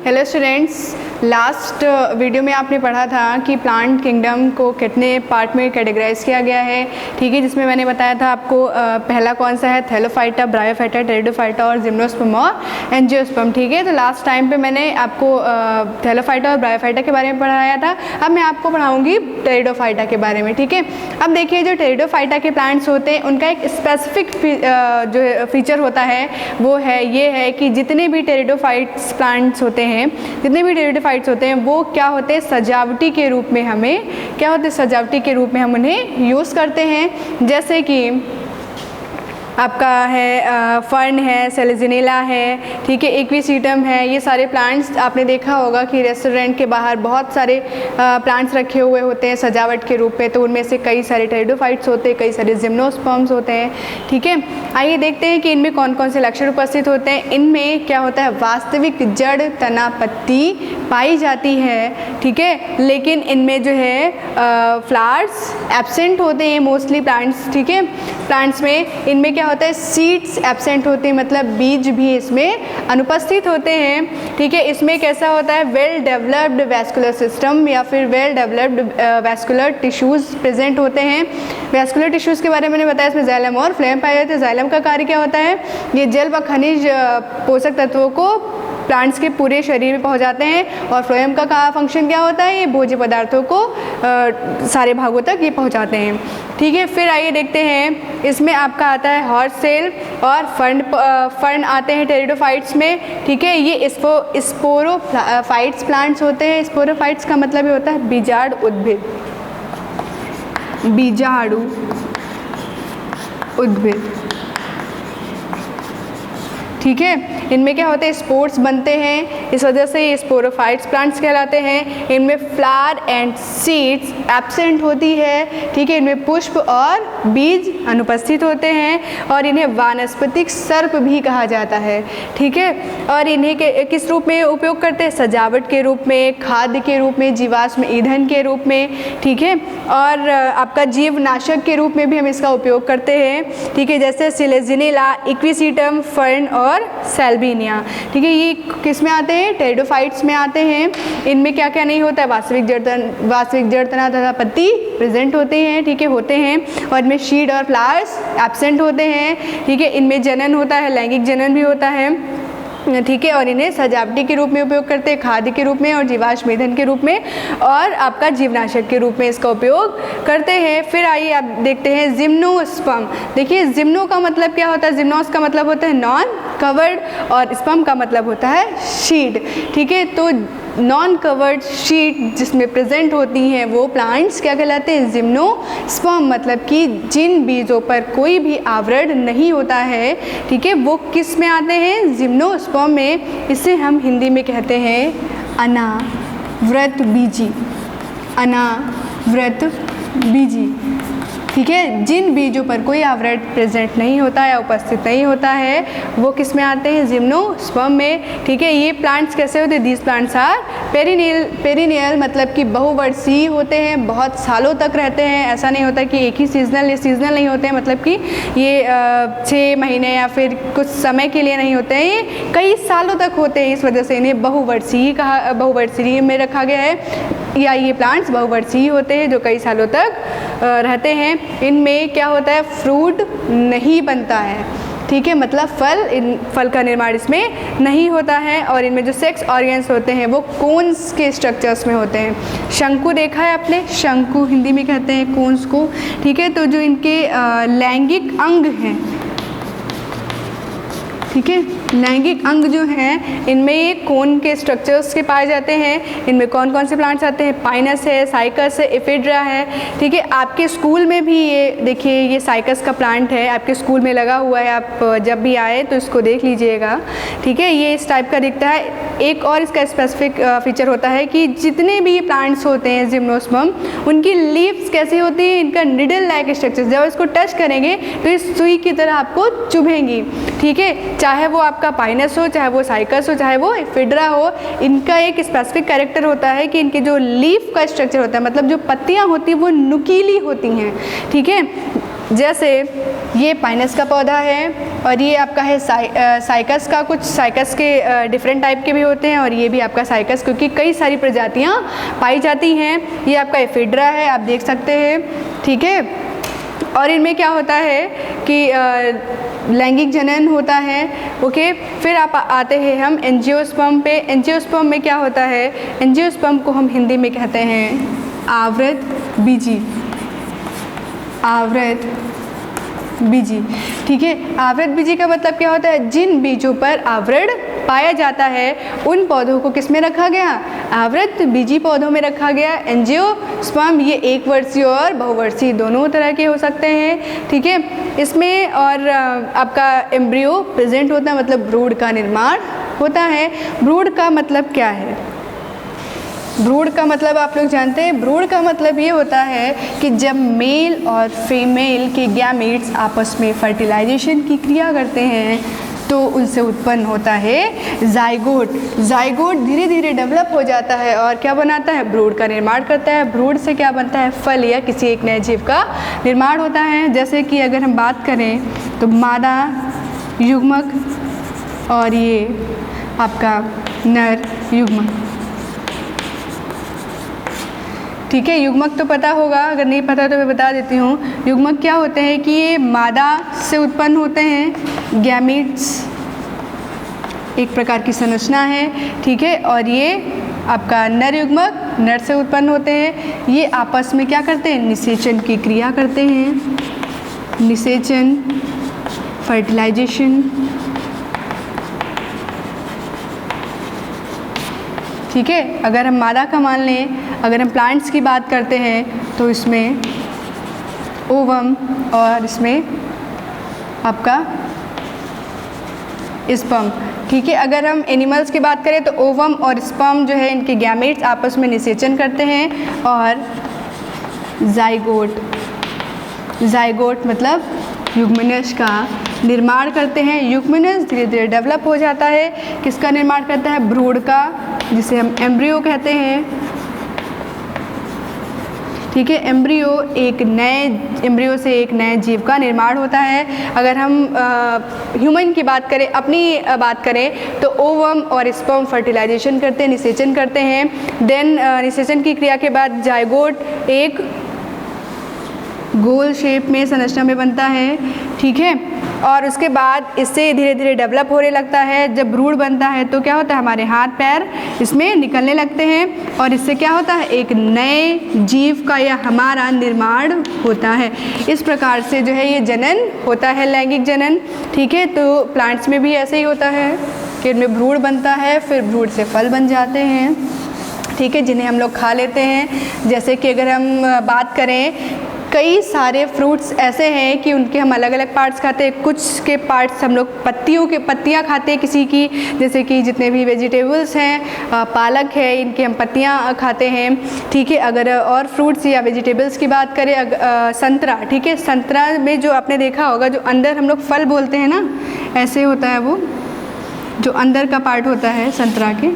Hello students, last video में आपने पढ़ा था कि प्लांट किंगडम को कितने पार्ट में कैटेगराइज किया गया है। ठीक है, जिसमें मैंने बताया था आपको पहला कौन सा है, थैलोफाइटा, ब्रायोफाइटा, टेरिडोफाइटा और जिम्नोस्पर्म और एंजियोस्पर्म। ठीक है, तो लास्ट टाइम पे मैंने आपको थैलोफाइटा और ब्रायोफाइटा के बारे में पढ़ाया था। अब मैं आपको पढ़ाऊँगी टेरिडोफाइटा के बारे में। ठीक है, अब देखिए जो टेरिडोफाइटा के प्लांट्स होते हैं उनका एक स्पेसिफिक जो फीचर होता है वो है ये है कि जितने भी टेरिडोफाइट्स प्लांट्स होते हैं, जितने भी टेरिडोफाइट्स होते हैं वो क्या होते हैं, सजावटी के रूप में हमें क्या होते हैं, सजावटी के रूप में हम उन्हें यूज़ करते हैं। जैसे कि आपका है फर्न है, सेलेजिनेला है, ठीक है, एक्विसीटम है। ये सारे प्लांट्स आपने देखा होगा कि रेस्टोरेंट के बाहर बहुत सारे प्लांट्स रखे हुए होते हैं सजावट के रूप में, तो उनमें से कई सारे टेरिडोफाइट्स होते हैं, कई सारे जिम्नोस्पर्म्स होते हैं। ठीक है, आइए देखते हैं कि इनमें कौन कौन से लक्षण उपस्थित होते हैं। इनमें क्या होता है, वास्तविक जड़ तना पत्ती पाई जाती है। ठीक है, लेकिन इनमें जो है फ्लावर्स एब्सेंट होते हैं मोस्टली प्लांट्स। ठीक है, प्लांट्स में इनमें क्या होता है, सीड्स एब्सेंट होते हैं, मतलब बीज भी इसमें अनुपस्थित होते हैं। ठीक है, इसमें कैसा होता है, वेल डेवलप्ड वैस्कुलर सिस्टम या फिर well developed vascular tissues present होते हैं। वैस्कुलर टिश्यूज़ के बारे में मैंने बताया, इसमें जाइलम और फ्लेम पाए जाते हैं। जाइलम का कार्य क्या होता है, ये जल व खनिज पोषक तत्वों को प्लांट्स के पूरे शरीर में पहुंचाते हैं, और फ्लोएम का फंक्शन क्या होता है, ये भोज्य पदार्थों को सारे भागों तक ये पहुंचाते हैं। ठीक है, फिर आइए देखते हैं, इसमें आपका आता है हॉर्स सेल और फर्न आते हैं टेरिडोफाइट्स में। ठीक है, ये स्पोरोफाइट्स प्लांट्स होते हैं। स्पोरोफाइट्स का मतलब ये होता है बीजाणु उद्भिद, बीजाणु उद्भिद। ठीक है, इनमें क्या होते हैं, स्पोर्स बनते हैं, इस वजह से ये स्पोरोफाइट्स प्लांट्स कहलाते हैं। इनमें फ्लावर एंड सीड्स एब्सेंट होती है। ठीक है, इनमें पुष्प और बीज अनुपस्थित होते हैं, और इन्हें वानस्पतिक सर्प भी कहा जाता है। ठीक है, और इन्हें किस रूप में उपयोग करते हैं, सजावट के रूप में, खाद्य के रूप में, जीवाश्म ईंधन के रूप में। ठीक है, और आपका जीवनाशक के रूप में भी हम इसका उपयोग करते हैं। ठीक है, जैसे सेलेजिनेला, एक्विसीटम, फर्न और सेल्विनिया। ठीक है, ये किस में आते हैं, टेरिडोफाइट्स में आते हैं। इनमें क्या क्या नहीं होता है, वास्तविक जड़ तना तथा पत्ती प्रेजेंट होते हैं। ठीक है, होते हैं, और इनमें शीड और फ्लावर्स एब्सेंट होते हैं। ठीक है, इनमें जनन होता है, लैंगिक जनन भी होता है। ठीक है, और इन्हें सजावटी के रूप में उपयोग करते हैं, खाद्य के रूप में और जीवाश्म ईंधन के रूप में, और आपका जीवनाशक के रूप में इसका उपयोग करते हैं। फिर आइए आप देखते हैं जिम्नोस्पर्म। देखिए, जिम्नो का मतलब क्या होता है, जिम्नोस का मतलब होता है नॉन कवर्ड, और स्पर्म का मतलब होता है शीड। ठीक है, तो नॉन कवर्ड शीट जिसमें प्रेजेंट होती हैं वो प्लांट्स क्या कहलाते हैं, जिम्नोस्पर्म, मतलब कि जिन बीजों पर कोई भी आवरण नहीं होता है। ठीक है, वो किस में आते हैं, जिम्नोस्पर्म में। इसे हम हिंदी में कहते हैं अनावृत बीजी, अनावृत बीजी। ठीक है, जिन बीजों पर कोई आवरण प्रेजेंट नहीं होता है, उपस्थित नहीं होता है, वो किस में आते हैं, जिम्नोस्पर्म में। ठीक है, ये प्लांट्स कैसे होते हैं, दीज प्लांट्स आर पेरिनियल, मतलब कि बहुवर्षीय होते हैं, बहुत सालों तक रहते हैं। ऐसा नहीं होता कि एक ही सीजनल नहीं होते हैं, मतलब कि ये 6 महीने या फिर कुछ समय के लिए नहीं होते हैं, ये कई सालों तक होते हैं। इस वजह से इन्हें बहुवर्षीय में रखा गया है, या ये प्लांट्स बहुवर्षीय होते हैं जो कई सालों तक रहते हैं। इनमें क्या होता है, फ्रूट नहीं बनता है। ठीक है, मतलब फल का निर्माण इसमें नहीं होता है, और इनमें जो सेक्स ऑर्गन्स होते हैं वो कोन्स के स्ट्रक्चर्स में होते हैं। शंकु देखा है आपने, शंकु हिंदी में कहते हैं कोन्स को। ठीक है, तो जो इनके लैंगिक अंग हैं, ठीक है, लैंगिक अंग जो हैं इनमें ये कोन के स्ट्रक्चर्स के पाए जाते हैं। इनमें कौन कौन से प्लांट्स आते हैं, पाइनस है, साइकस है, एफिड्रा है। ठीक है, आपके स्कूल में भी ये देखिए, ये साइकस का प्लांट है, आपके स्कूल में लगा हुआ है, आप जब भी आए तो इसको देख लीजिएगा। ठीक है, ये इस टाइप का दिखता है। एक और इसका स्पेसिफिक फीचर होता है कि जितने भी प्लांट्स होते हैं जिम्नोस्पर्म, उनकी लीव्स कैसी होती है, इनका निडल लाइक स्ट्रक्चर, जब इसको टच करेंगे तो इस सुई की तरह आपको चुभेंगी। ठीक है, चाहे वो आपका पाइनस हो, चाहे वो साइकस हो, चाहे वो एफिड्रा हो, इनका एक स्पेसिफिक कैरेक्टर होता है कि इनके जो लीफ का स्ट्रक्चर होता है, मतलब जो पत्तियां होती हैं वो नुकीली होती हैं। ठीक है, जैसे ये पाइनस का पौधा है और ये आपका है साइकस का, कुछ साइकस के डिफरेंट टाइप के भी होते हैं और ये भी आपका साइकस, क्योंकि कई सारी प्रजातियां पाई जाती हैं। ये आपका एफिड्रा है, आप देख सकते हैं, ठीक है। और इनमें क्या होता है कि लैंगिक जनन होता है, ओके। फिर आप आते हैं हम एंजियोस्पर्म पे। एंजियोस्पर्म में क्या होता है, एंजियोस्पर्म को हम हिंदी में कहते हैं आवृत बीजी, आवृत बीजी, ठीक है। आवृत बीजी का मतलब क्या होता है, जिन बीजों पर आवरण पाया जाता है उन पौधों को किस में रखा गया, आवृत बीजी पौधों में रखा गया। एंजियोस्पर्म ये एक वर्षीय और बहुवर्षीय दोनों तरह के हो सकते हैं, ठीक है। इसमें और आपका एम्ब्रियो प्रेजेंट होता है, मतलब भ्रूण का निर्माण होता है। भ्रूण का मतलब क्या है, भ्रूण का मतलब आप लोग जानते हैं, भ्रूण का मतलब ये होता है कि जब मेल और फीमेल के गैमीट्स आपस में फर्टिलाइजेशन की क्रिया करते हैं तो उनसे उत्पन्न होता है जाइगोट। जाइगोट धीरे धीरे डेवलप हो जाता है और क्या बनाता है, भ्रूण का निर्माण करता है। भ्रूण से क्या बनता है, फल या किसी एक नए जीव का निर्माण होता है। जैसे कि अगर हम बात करें तो मादा युग्मक और ये आपका नर युग्मक, ठीक है। युग्मक तो पता होगा, अगर नहीं पता तो मैं बता देती हूँ। युग्मक क्या होते हैं कि ये मादा से उत्पन्न होते हैं, गैमीट्स एक प्रकार की संरचना है, ठीक है। और ये आपका नर युग्मक नर से उत्पन्न होते हैं। ये आपस में क्या करते हैं, निषेचन की क्रिया करते हैं, निषेचन, फर्टिलाइजेशन, ठीक है। अगर हम मादा का मान लें, अगर हम प्लांट्स की बात करते हैं तो इसमें ओवम और इसमें आपका स्पर्म, ठीक है। अगर हम एनिमल्स की बात करें तो ओवम और स्पर्म जो है इनके गैमेट्स आपस में निषेचन करते हैं और जाइगोट, जाइगोट मतलब युग्मनज का निर्माण करते हैं। युग्मनज धीरे धीरे डेवलप हो जाता है, किसका निर्माण करता है, भ्रूण का, जिसे हम एम्ब्रियो कहते हैं, ठीक है। एम्ब्रियो एक नए, एम्ब्रियो से एक नए जीव का निर्माण होता है। अगर हम ह्यूमन की बात करें, अपनी बात करें तो ओवम और स्पर्म फर्टिलाइजेशन करते हैं, निषेचन करते हैं। देन निषेचन की क्रिया के बाद जाइगोट एक गोल शेप में संरचना में बनता है, ठीक है। और उसके बाद इससे धीरे धीरे डेवलप होने लगता है। जब भ्रूण बनता है तो क्या होता है, हमारे हाथ पैर इसमें निकलने लगते हैं और इससे क्या होता है, एक नए जीव का या हमारा निर्माण होता है। इस प्रकार से जो है ये जनन होता है, लैंगिक जनन, ठीक है। तो प्लांट्स में भी ऐसे ही होता है कि इनमें भ्रूण बनता है, फिर भ्रूण से फल बन जाते हैं, ठीक है, जिन्हें हम लोग खा लेते हैं। जैसे कि अगर हम बात करें, कई सारे फ्रूट्स ऐसे हैं कि उनके हम अलग अलग पार्ट्स खाते हैं। कुछ के पार्ट्स हम लोग पत्तियां खाते हैं किसी की, जैसे कि जितने भी वेजिटेबल्स हैं, पालक है, इनकी हम पत्तियां खाते हैं, ठीक है। अगर और फ्रूट्स या वेजिटेबल्स की बात करें, संतरा, ठीक है, संतरा में जो आपने देखा होगा, जो अंदर हम लोग फल बोलते हैं ना, ऐसे होता है वो, जो अंदर का पार्ट होता है संतरा के,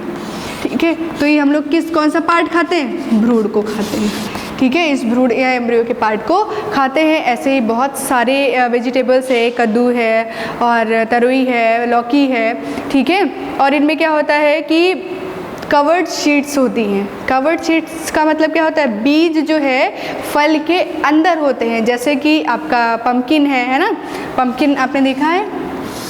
ठीक है। तो ये हम लोग कौन सा पार्ट खाते हैं, भ्रूण को खाते हैं, ठीक है। इस भ्रूण या एम्ब्रियो के पार्ट को खाते हैं। ऐसे ही बहुत सारे वेजिटेबल्स है, कद्दू है और तरोई है, लौकी है, ठीक है। और इनमें क्या होता है कि कवर्ड शीट्स होती हैं। कवर्ड शीट्स का मतलब क्या होता है, बीज जो है फल के अंदर होते हैं। जैसे कि आपका पम्पकिन है ना, पम्पकिन आपने देखा है,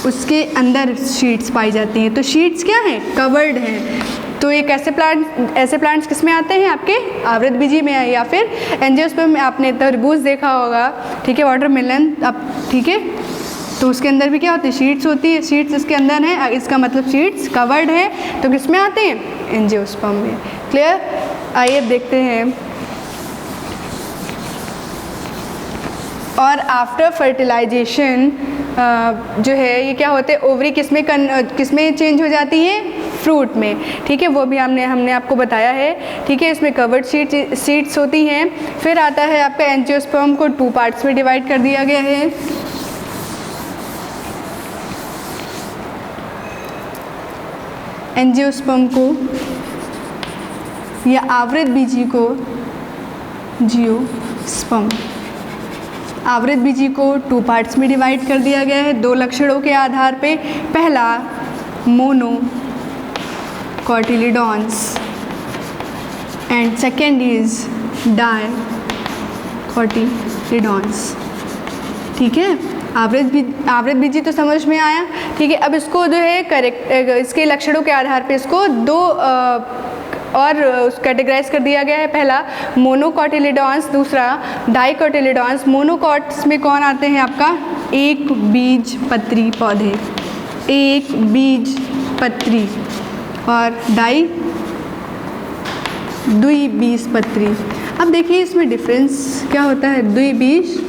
उसके अंदर शीट्स पाई जाती हैं। तो शीट्स क्या हैं, कवर्ड हैं। तो एक ऐसे प्लांट्स किस में आते हैं, आपके आवृत बीजी में है, या फिर एंजियोस्पर्म में। आपने तरबूज देखा होगा, ठीक है, वाटरमेलन, अब ठीक है, तो उसके अंदर भी क्या होती है, शीट्स होती है। शीट्स इसके अंदर है, इसका मतलब शीट्स कवर्ड है। तो किस में आते हैं, एंजियोस्पर्म में। क्लियर। आइए देखते हैं। और आफ्टर फर्टिलाइजेशन जो है ये क्या होते हैं, ओवरी किसमें चेंज हो जाती है, फ्रूट में, ठीक है। वो भी हमने आपको बताया है, ठीक है। इसमें कवर्ड सीड्स होती हैं। फिर आता है आपका एंजियोस्पर्म को 2 पार्ट्स में डिवाइड कर दिया गया है। एंजियोस्पर्म को या आवृत बीजी को जियोस्पर्म, आवृतबीजी को 2 पार्ट्स में डिवाइड कर दिया गया है 2 लक्षणों के आधार पे। पहला मोनोकोटिलिडॉन्स एंड सेकेंड इज डाइकोटिलिडॉन्स। ठीक है, आवृतबीजी तो समझ में आया। ठीक है, अब इसको जो है करेक्ट इसके लक्षणों के आधार पे इसको 2 और कैटेगराइज कर दिया गया है। पहला मोनोकोटिलिडॉन्स, दूसरा डाइकोटिलिडॉन्स। मोनोकॉट्स में कौन आते हैं आपका, एक बीजपत्री पौधे, एक बीजपत्री, और द्विबीजपत्री। अब देखिए इसमें डिफरेंस क्या होता है, द्विबीजपत्री।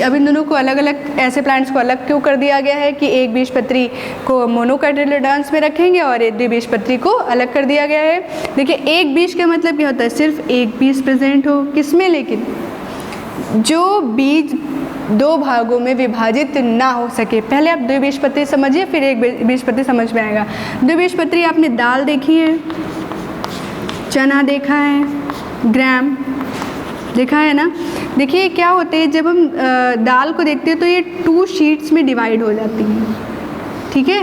अब इन दोनों को अलग अलग, ऐसे प्लांट्स को अलग क्यों कर दिया गया है कि एक बीजपत्री को मोनोकोटिलिडॉन्स में रखेंगे और एक द्विबीजपत्री को अलग कर दिया गया है। देखिए एक बीज का मतलब क्या होता है, सिर्फ एक बीज प्रेजेंट हो, किसमें, लेकिन जो बीज 2 भागों में विभाजित ना हो सके। पहले आप द्विबीजपत्री समझिए, फिर एक बीजपत्री समझ में आएगा। द्विबीजपत्री आपने दाल देखी है, चना देखा है, ग्राम देखा है ना। देखिए क्या होते हैं, जब हम दाल को देखते हैं तो ये 2 शीट्स में डिवाइड हो जाती हैं। ठीक है,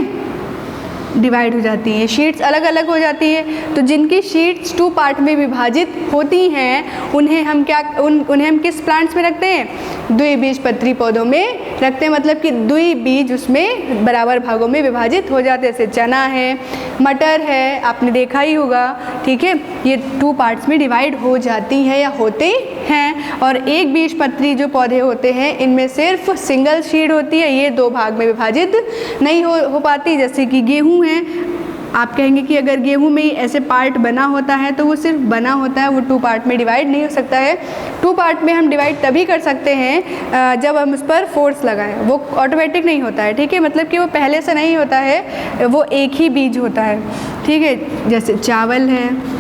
डिवाइड हो जाती हैं, शीट्स अलग अलग हो जाती है। तो जिनकी शीट्स 2 पार्ट में विभाजित होती हैं उन्हें हम उन्हें हम किस प्लांट्स में रखते हैं, द्विबीजपत्री पौधों में रखते हैं। मतलब कि द्विबीज उसमें बराबर भागों में विभाजित हो जाते हैं। जैसे चना है, मटर है, आपने देखा ही होगा। ठीक है, ये 2 पार्ट्स में डिवाइड हो जाती हैं या होते हैं। और एक बीजपत्री जो पौधे होते हैं इनमें सिर्फ सिंगल शीड होती है, ये 2 भाग में विभाजित नहीं हो पाती। जैसे कि गेहूँ है, आप कहेंगे कि अगर गेहूं में ही ऐसे पार्ट बना होता है तो वो सिर्फ बना होता है, वो 2 पार्ट में डिवाइड नहीं हो सकता है। 2 पार्ट में हम डिवाइड तभी कर सकते हैं जब हम उस पर फोर्स लगाएं, वो ऑटोमेटिक नहीं होता है। ठीक है, मतलब कि वो पहले से नहीं होता है, वो एक ही बीज होता है। ठीक है, जैसे चावल है,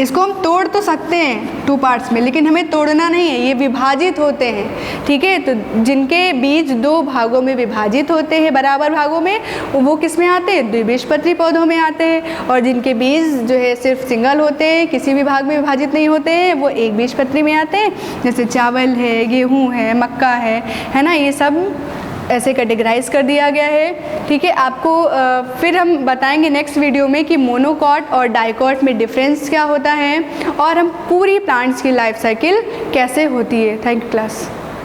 इसको हम तोड़ तो सकते हैं 2 पार्ट्स में, लेकिन हमें तोड़ना नहीं है, ये विभाजित होते हैं। ठीक है, तो जिनके बीज 2 भागों में विभाजित होते हैं, बराबर भागों में, वो किस में आते हैं, द्विबीजपत्री पौधों में आते हैं। और जिनके बीज जो है सिर्फ सिंगल होते हैं, किसी भी भाग में विभाजित नहीं होते हैं, वो एक बीजपत्री में आते हैं। जैसे चावल है, गेहूँ है, मक्का है ना, ये सब ऐसे कैटेगराइज कर दिया गया है। ठीक है, आपको फिर हम बताएंगे नेक्स्ट वीडियो में कि मोनोकॉट और डाइकॉट में डिफरेंस क्या होता है और हम पूरी प्लांट्स की लाइफ साइकिल कैसे होती है। Thank you class.